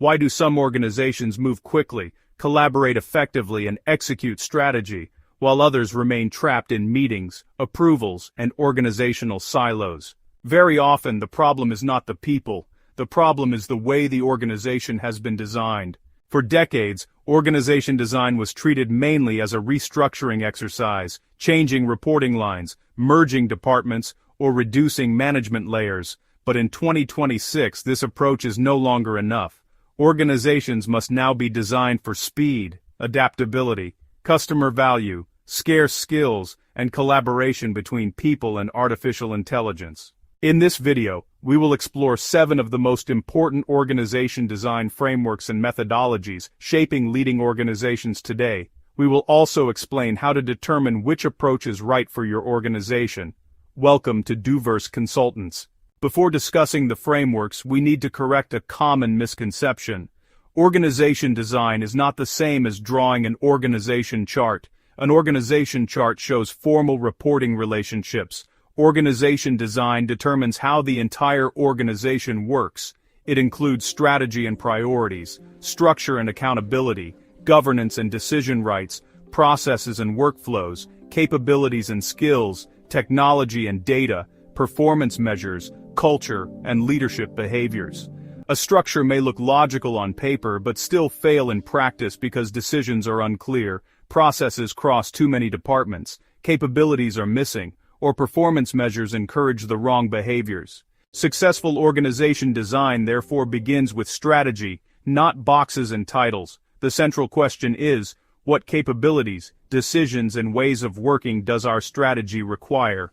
Why do some organizations move quickly, collaborate effectively, and execute strategy, while others remain trapped in meetings, approvals, and organizational silos? Very often the problem is not the people, the problem is the way the organization has been designed. For decades, organization design was treated mainly as a restructuring exercise, changing reporting lines, merging departments, or reducing management layers. But in 2026, this approach is no longer enough. Organizations must now be designed for speed, adaptability, customer value, scarce skills, and collaboration between people and artificial intelligence. In this video, we will explore 7 of the most important organization design frameworks and methodologies shaping leading organizations today. We will also explain how to determine which approach is right for your organization. Welcome to Duverse Consultants. Before discussing the frameworks, we need to correct a common misconception. Organization design is not the same as drawing an organization chart. An organization chart shows formal reporting relationships. Organization design determines how the entire organization works. It includes strategy and priorities, structure and accountability, governance and decision rights, processes and workflows, capabilities and skills, technology and data, performance measures, culture, and leadership behaviors. A structure may look logical on paper but still fail in practice because decisions are unclear, processes cross too many departments, capabilities are missing, or performance measures encourage the wrong behaviors. Successful organization design therefore begins with strategy, not boxes and titles. The central question is, what capabilities, decisions, and ways of working does our strategy require?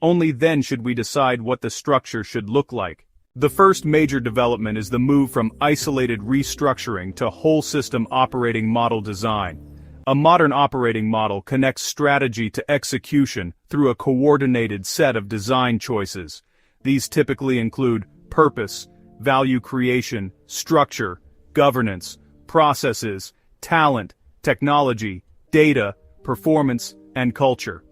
Only then should we decide what the structure should look like. The first major development is the move from isolated restructuring to whole system operating model design. A modern operating model connects strategy to execution through a coordinated set of design choices. These typically include purpose, value creation, structure, governance, processes, talent, technology, data, performance, and culture.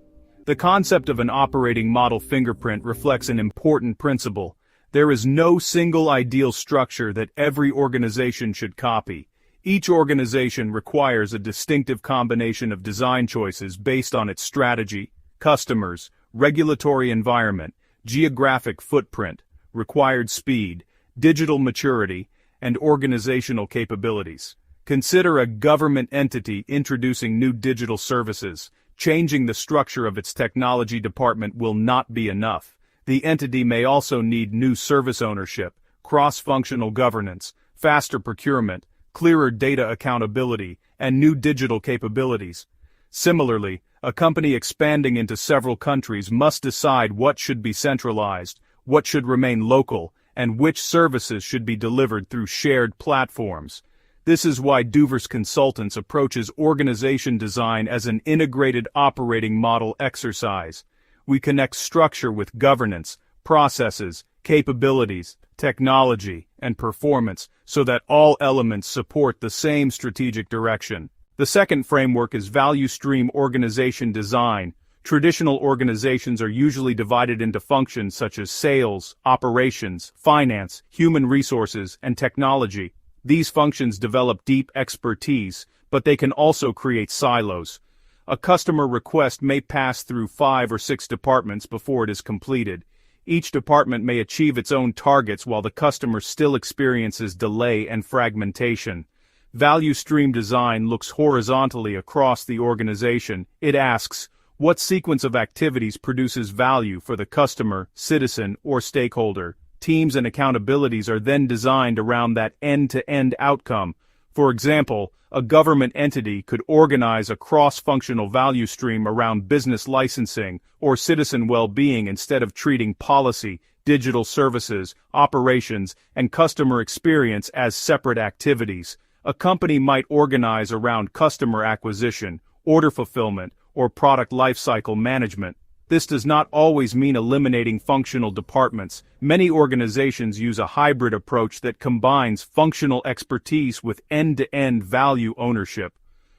The concept of an operating model fingerprint reflects an important principle. There is no single ideal structure that every organization should copy. Each organization requires a distinctive combination of design choices based on its strategy, customers, regulatory environment, geographic footprint, required speed, digital maturity, and organizational capabilities. Consider a government entity introducing new digital services. Changing the structure of its technology department will not be enough. The entity may also need new service ownership, cross-functional governance, faster procurement, clearer data accountability, and new digital capabilities. Similarly, a company expanding into several countries must decide what should be centralized, what should remain local, and which services should be delivered through shared platforms. This is why Duverse Consultants approaches organization design as an integrated operating model exercise. We connect structure with governance, processes, capabilities, technology, and performance so that all elements support the same strategic direction. The second framework is value stream organization design. Traditional organizations are usually divided into functions such as sales, operations, finance, human resources, and technology. These functions develop deep expertise, but they can also create silos. A customer request may pass through 5 or 6 departments before it is completed. Each department may achieve its own targets while the customer still experiences delay and fragmentation. Value stream design looks horizontally across the organization. It asks, what sequence of activities produces value for the customer, citizen, or stakeholder? Teams and accountabilities are then designed around that end-to-end outcome. For example, a government entity could organize a cross-functional value stream around business licensing or citizen well-being instead of treating policy, digital services, operations, and customer experience as separate activities. A company might organize around customer acquisition, order fulfillment, or product lifecycle management. This does not always mean eliminating functional departments. Many organizations use a hybrid approach that combines functional expertise with end-to-end value ownership.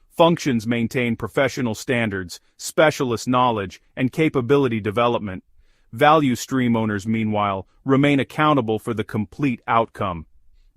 Functions maintain professional standards, specialist knowledge, and capability development. Value stream owners, meanwhile, remain accountable for the complete outcome.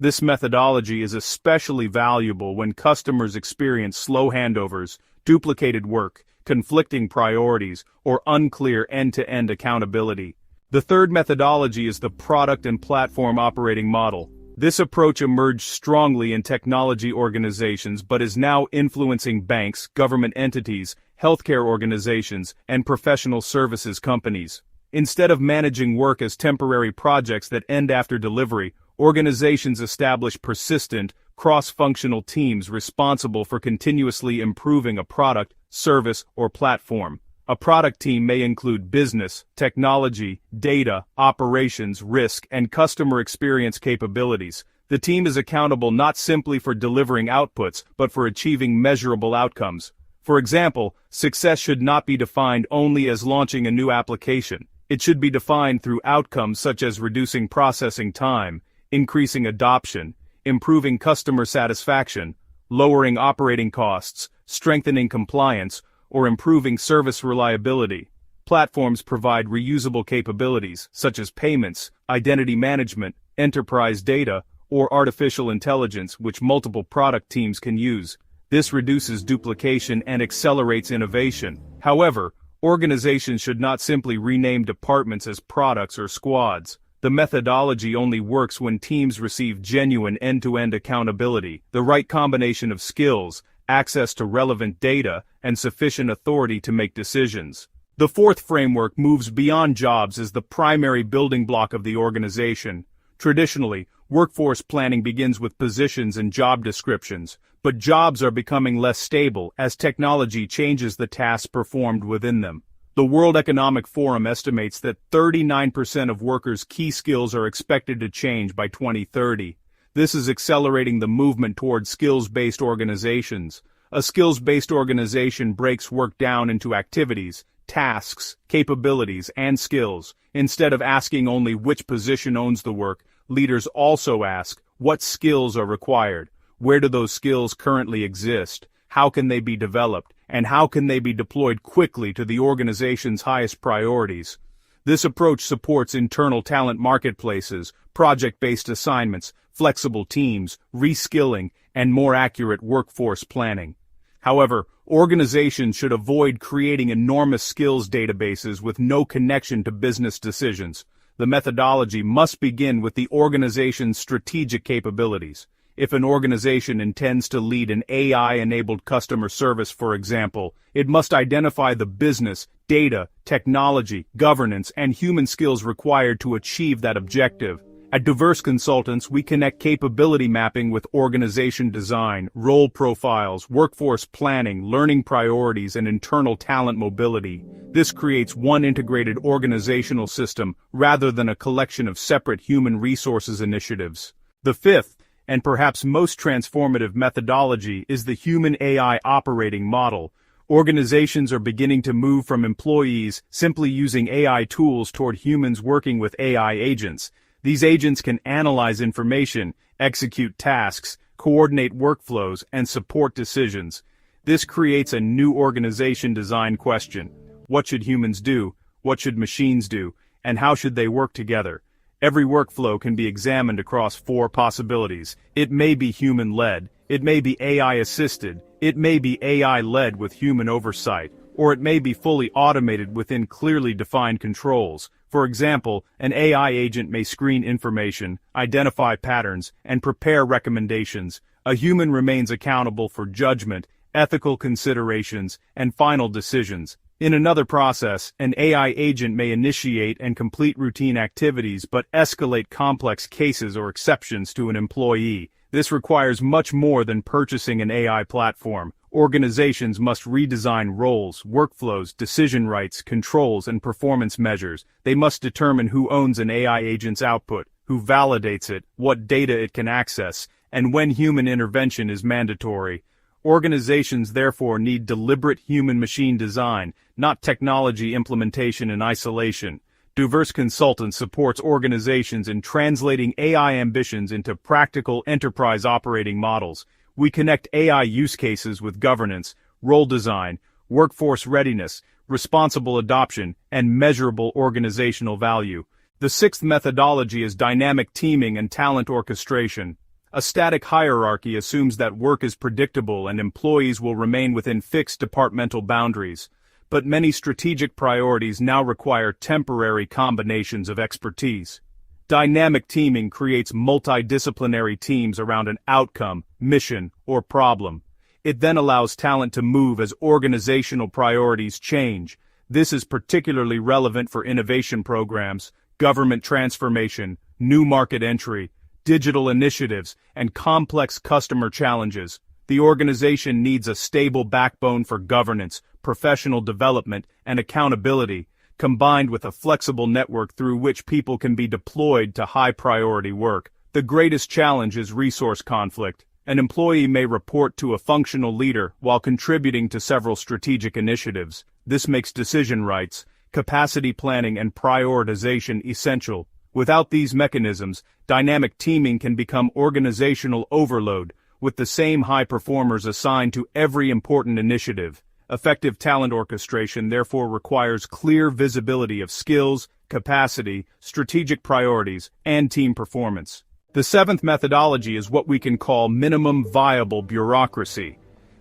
This methodology is especially valuable when customers experience slow handovers, duplicated work, conflicting priorities, or unclear end-to-end accountability. The third methodology is the product and platform operating model. This approach emerged strongly in technology organizations but is now influencing banks, government entities, healthcare organizations, and professional services companies. Instead of managing work as temporary projects that end after delivery, organizations establish persistent, cross-functional teams responsible for continuously improving a product, service, or platform. A product team may include business, technology, data, operations, risk, and customer experience capabilities. The team is accountable not simply for delivering outputs, but for achieving measurable outcomes. For example, success should not be defined only as launching a new application. It should be defined through outcomes such as reducing processing time, increasing adoption, improving customer satisfaction, lowering operating costs, strengthening compliance, or improving service reliability. Platforms provide reusable capabilities, such as payments, identity management, enterprise data, or artificial intelligence, which multiple product teams can use. This reduces duplication and accelerates innovation. However, organizations should not simply rename departments as products or squads. The methodology only works when teams receive genuine end-to-end accountability, the right combination of skills, access to relevant data, and sufficient authority to make decisions. The fourth framework moves beyond jobs as the primary building block of the organization. Traditionally, workforce planning begins with positions and job descriptions, but jobs are becoming less stable as technology changes the tasks performed within them. The World Economic Forum estimates that 39% of workers' key skills are expected to change by 2030. This is accelerating the movement toward skills-based organizations. A skills-based organization breaks work down into activities, tasks, capabilities, and skills. Instead of asking only which position owns the work, leaders also ask, what skills are required? Where do those skills currently exist? How can they be developed? And how can they be deployed quickly to the organization's highest priorities? This approach supports internal talent marketplaces, project-based assignments, flexible teams, reskilling, and more accurate workforce planning. However, organizations should avoid creating enormous skills databases with no connection to business decisions. The methodology must begin with the organization's strategic capabilities. If an organization intends to lead an AI-enabled customer service, for example, it must identify the business, data, technology, governance, and human skills required to achieve that objective. At Duverse Consultants, we connect capability mapping with organization design, role profiles, workforce planning, learning priorities, and internal talent mobility. This creates one integrated organizational system rather than a collection of separate human resources initiatives. The fifth, and perhaps most transformative methodology, is the human-AI operating model. Organizations are beginning to move from employees simply using AI tools toward humans working with AI agents. These agents can analyze information, execute tasks, coordinate workflows, and support decisions. This creates a new organization design question. What should humans do? What should machines do? And how should they work together? Every workflow can be examined across four possibilities. It may be human-led, it may be AI-assisted, it may be AI-led with human oversight, or it may be fully automated within clearly defined controls. For example, an AI agent may screen information, identify patterns, and prepare recommendations. A human remains accountable for judgment, ethical considerations, and final decisions. In another process, an AI agent may initiate and complete routine activities but escalate complex cases or exceptions to an employee. This requires much more than purchasing an AI platform. Organizations must redesign roles, workflows, decision rights, controls, and performance measures. They must determine who owns an AI agent's output, who validates it, what data it can access, and when human intervention is mandatory. Organizations therefore need deliberate human-machine design, not technology implementation in isolation. Duverse Consultants supports organizations in translating AI ambitions into practical enterprise operating models. We connect AI use cases with governance, role design, workforce readiness, responsible adoption, and measurable organizational value. The sixth methodology is dynamic teaming and talent orchestration. A static hierarchy assumes that work is predictable and employees will remain within fixed departmental boundaries. But many strategic priorities now require temporary combinations of expertise. Dynamic teaming creates multidisciplinary teams around an outcome, mission, or problem. It then allows talent to move as organizational priorities change. This is particularly relevant for innovation programs, government transformation, new market entry, digital initiatives, and complex customer challenges. The organization needs a stable backbone for governance, professional development, and accountability, combined with a flexible network through which people can be deployed to high-priority work. The greatest challenge is resource conflict. An employee may report to a functional leader while contributing to several strategic initiatives. This makes decision rights, capacity planning, and prioritization essential. Without these mechanisms, dynamic teaming can become organizational overload, with the same high performers assigned to every important initiative. Effective talent orchestration therefore requires clear visibility of skills, capacity, strategic priorities, and team performance. The seventh methodology is what we can call minimum viable bureaucracy.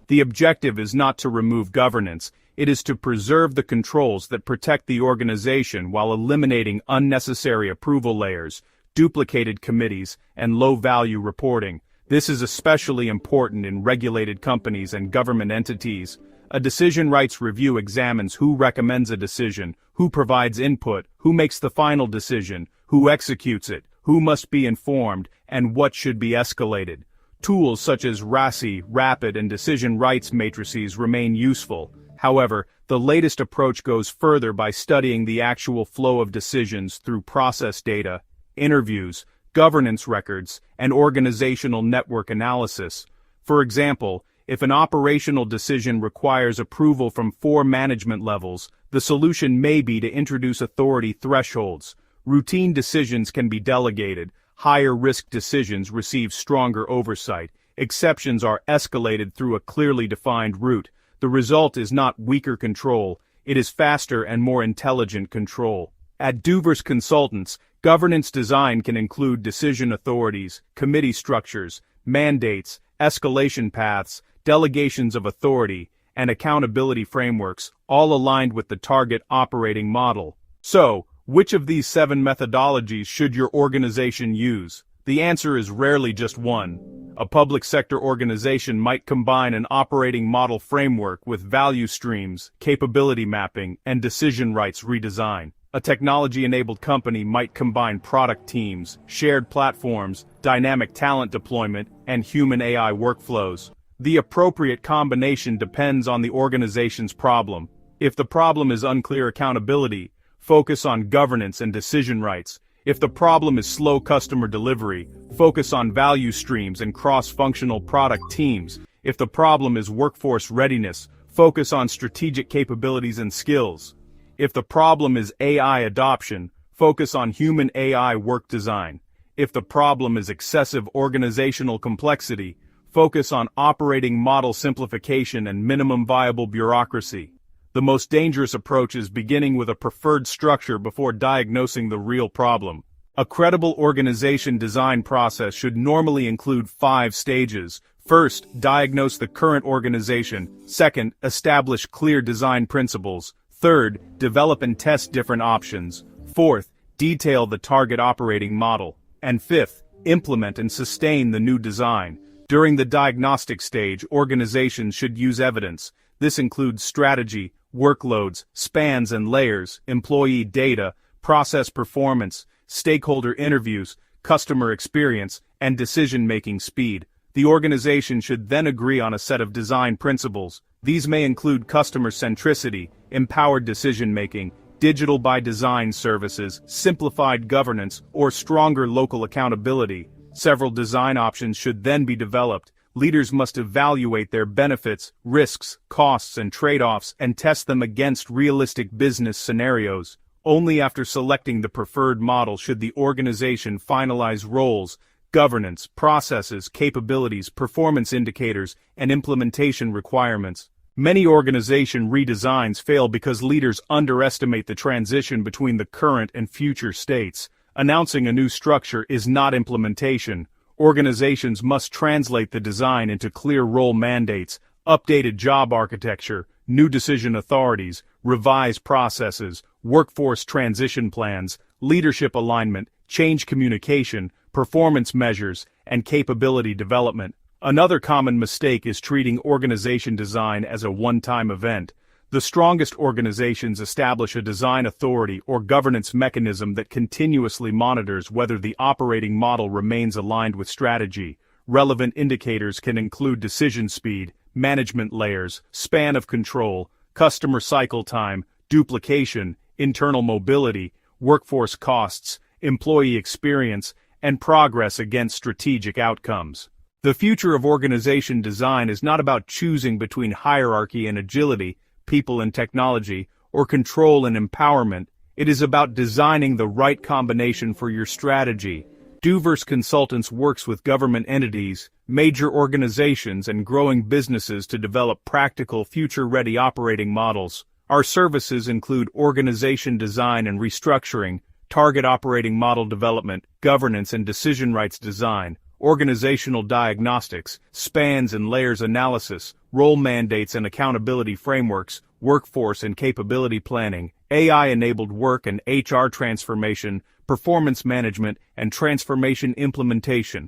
The objective is not to remove governance, it is to preserve the controls that protect the organization while eliminating unnecessary approval layers, duplicated committees, and low-value reporting. This is especially important in regulated companies and government entities. A decision rights review examines who recommends a decision, who provides input, who makes the final decision, who executes it, who must be informed, and what should be escalated. Tools such as RACI, Rapid, and decision rights matrices remain useful. However, the latest approach goes further by studying the actual flow of decisions through process data, interviews, governance records, and organizational network analysis. For example, if an operational decision requires approval from 4 management levels, the solution may be to introduce authority thresholds. Routine decisions can be delegated, higher-risk decisions receive stronger oversight, exceptions are escalated through a clearly defined route. The result is not weaker control, it is faster and more intelligent control. At Duverse Consultants, governance design can include decision authorities, committee structures, mandates, escalation paths, delegations of authority, and accountability frameworks, all aligned with the target operating model. So, which of these 7 methodologies should your organization use? The answer is rarely just one. A public sector organization might combine an operating model framework with value streams, capability mapping, and decision rights redesign. A technology-enabled company might combine product teams, shared platforms, dynamic talent deployment, and human AI workflows. The appropriate combination depends on the organization's problem. If the problem is unclear accountability, focus on governance and decision rights. If the problem is slow customer delivery, focus on value streams and cross-functional product teams. If the problem is workforce readiness, focus on strategic capabilities and skills. If the problem is AI adoption, focus on human AI work design. If the problem is excessive organizational complexity, focus on operating model simplification and minimum viable bureaucracy. The most dangerous approach is beginning with a preferred structure before diagnosing the real problem. A credible organization design process should normally include 5 stages. First, diagnose the current organization. Second, establish clear design principles. Third, develop and test different options. Fourth, detail the target operating model. And fifth, implement and sustain the new design. During the diagnostic stage, organizations should use evidence. This includes strategy, workloads, spans and layers, employee data, process performance, stakeholder interviews, customer experience, and decision-making speed. The organization should then agree on a set of design principles. These may include customer centricity, empowered decision-making, digital by design services, simplified governance, or stronger local accountability. Several design options should then be developed. Leaders must evaluate their benefits, risks, costs, and trade-offs and test them against realistic business scenarios. Only after selecting the preferred model should the organization finalize roles, governance, processes, capabilities, performance indicators, and implementation requirements. Many organization redesigns fail because leaders underestimate the transition between the current and future states. Announcing a new structure is not implementation. Organizations must translate the design into clear role mandates, updated job architecture, new decision authorities, revised processes, workforce transition plans, leadership alignment, change communication, performance measures, and capability development. Another common mistake is treating organization design as a one-time event. The strongest organizations establish a design authority or governance mechanism that continuously monitors whether the operating model remains aligned with strategy. Relevant indicators can include decision speed, management layers, span of control, customer cycle time, duplication, internal mobility, workforce costs, employee experience, and progress against strategic outcomes. The future of organization design is not about choosing between hierarchy and agility, people and technology, or control and empowerment. It is about designing the right combination for your strategy. Duverse Consultants works with government entities, major organizations, and growing businesses to develop practical, future-ready operating models. Our services include organization design and restructuring, target operating model development, governance and decision rights design, organizational diagnostics, spans and layers analysis, role mandates and accountability frameworks, workforce and capability planning, AI-enabled work and HR transformation, performance management, and transformation implementation.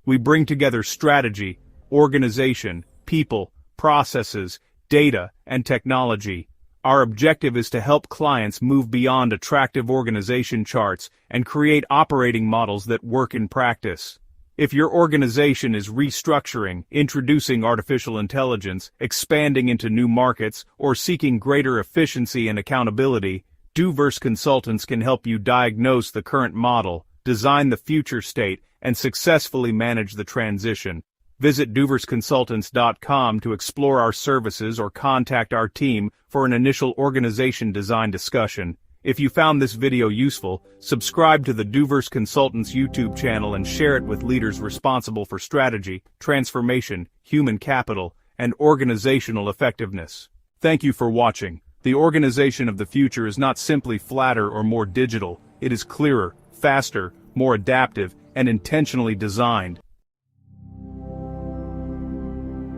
We bring together strategy, organization, people, processes, data, and technology. Our objective is to help clients move beyond attractive organization charts and create operating models that work in practice. If your organization is restructuring, introducing artificial intelligence, expanding into new markets, or seeking greater efficiency and accountability, Duverse Consultants can help you diagnose the current model, design the future state, and successfully manage the transition. Visit duverseconsultants.com to explore our services or contact our team for an initial organization design discussion. If you found this video useful, subscribe to the Duverse Consultants YouTube channel and share it with leaders responsible for strategy, transformation, human capital, and organizational effectiveness. Thank you for watching. The organization of the future is not simply flatter or more digital. It is clearer, faster, more adaptive, and intentionally designed.